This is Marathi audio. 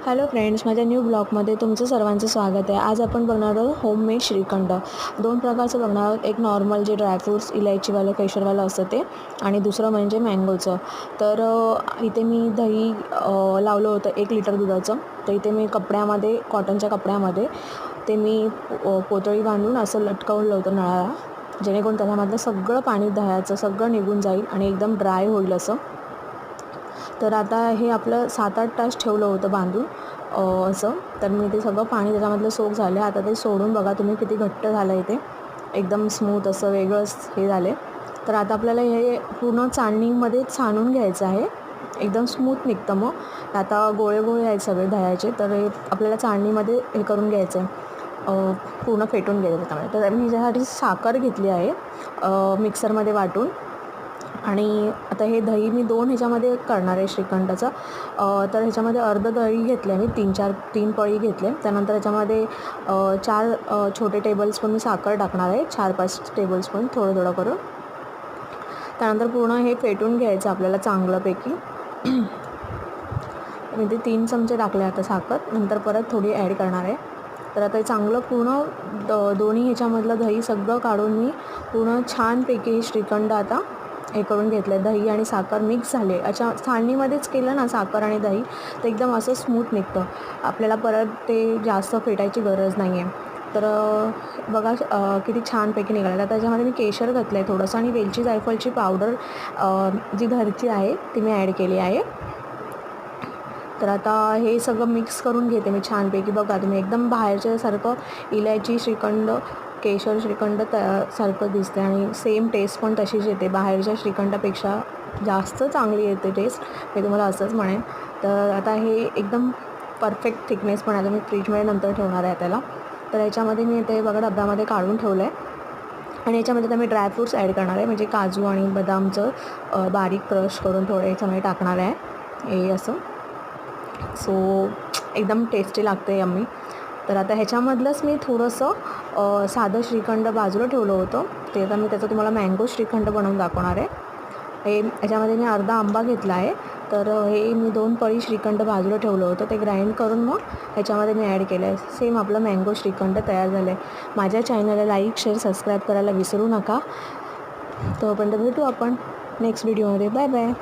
हॅलो फ्रेंड्स, माझ्या न्यू ब्लॉगमध्ये तुमचं सर्वांचं स्वागत आहे। आज आपण बघणार आहोत होममेड श्रीखंड। दोन प्रकारचं बघणार आहोत, एक नॉर्मल जे ड्रायफ्रूट्स इलायचीवालं केशरवालं असतं ते, आणि दुसरं म्हणजे मँगोचं। तर इथे मी दही लावलं होतं 1 लिटर दुधाचं। तर इथे मी कपड्यामध्ये, कॉटनच्या कपड्यामध्ये ते मी पोतळी बांधून असं लटकवलं होतं नळाला, जेणेकरून त्याच्यामधलं सगळं पाणी दह्याचं सगळं निघून जाईल आणि एकदम ड्राय होईल असं। तर आता हे आपलं 7-8 तास ठेवलं होतं बांधून असं। तर मी ते सगळं पाणी त्याच्यामधलं सोक झालं। आता ते सोडून बघा तुम्ही किती घट्ट झालं आहे, ते एकदम स्मूथ असं वेगळंच हे झाले। तर आता आपल्याला हे पूर्ण चाळणीमध्ये छानून घ्यायचं आहे, एकदम स्मूथ निघतं। मग आता गोळे गोळे आहेत सगळे दह्याचे, तर हे आपल्याला चाळणीमध्ये हे करून घ्यायचं आहे, पूर्ण फेटून घ्यायचं त्याच्यामध्ये। तर मी ह्याच्यासाठी साखर घेतली आहे मिक्सरमध्ये वाटून, आणि आता हे दही मी 2 ह्याच्यामध्ये करणार आहे श्रीखंडाचं। तर ह्याच्यामध्ये अर्ध दही घेतलं आहे मी, 3 पळी घेतले। त्यानंतर ह्याच्यामध्ये 4 छोटे टेबलस्पून मी साखर टाकणार आहे, 4-5 टेबलस्पून थोडं थोडं करून। त्यानंतर पूर्ण हे फेटून घ्यायचं आपल्याला चांगल्यापैकी। मी ते 3 चमचे टाकले आता साखर, नंतर परत थोडी ॲड करणार आहे। तर आता हे चांगलं पूर्ण दोन्ही ह्याच्यामधलं दही सगळं काढून मी पूर्ण छानपैकी श्रीखंड आता हे करून घेतलं आहे। दही आणि साखर मिक्स झाले, अशा चाळणीमध्येच केलं ना साखर आणि दही, तर एकदम असं स्मूथ निघतं, आपल्याला परत ते जास्त फेटायची गरज नाही आहे। तर बघा किती छानपैकी निघालं। आता त्याच्यामध्ये मी केशर घातलं आहे थोडंसं, आणि वेलची जायफळची पावडर जी घरची आहे ती मी ॲड केली आहे। तर आता हे सगळं मिक्स करून घेते मी छानपैकी। बघा तुम्ही एकदम बाहेरच्यासारखं इलायची श्रीखंड, केशर श्रीखंड सारखं दिसते, आणि सेम टेस्ट पण तशीच येते, बाहेरच्या श्रीखंडापेक्षा जास्त चांगली येते टेस्ट, मी तुम्हाला असंच म्हणेन। तर आता हे एकदम परफेक्ट थिकनेस पण आहे, मी फ्रीजमध्ये नंतर ठेवणार आहे त्याला। तर याच्यामध्ये मी ते बघा डब्यामध्ये काढून ठेवलं आहे, आणि याच्यामध्ये आता मी ड्रायफ्रूट्स ॲड करणार आहे, म्हणजे काजू आणि बदामचं बारीक क्रश करून थोडं याच्यामध्ये टाकणार आहे हे असं। सो एकदम टेस्टी लागते यम्मी। तर आता ह्याच्यामधलंच मी थोडंसं साधं श्रीखंड बाजूला ठेवलं होतं, ते आता मी त्याचं तुम्हाला मँगो श्रीखंड बनवून दाखवणार आहे। हे ह्याच्यामध्ये मी अर्धा आंबा घेतला आहे, तर हे मी 2 पळी श्रीखंड बाजूला ठेवलं होतं, ते ग्राइंड करून मग ह्याच्यामध्ये मी ॲड केलं आहे। सेम आपलं मँगो श्रीखंड तयार झालं आहे। माझ्या चॅनलला लाईक, शेअर, सबस्क्राईब करायला विसरू नका। तोपर्यंत भेटू आपण नेक्स्ट व्हिडिओमध्ये। Bye bye.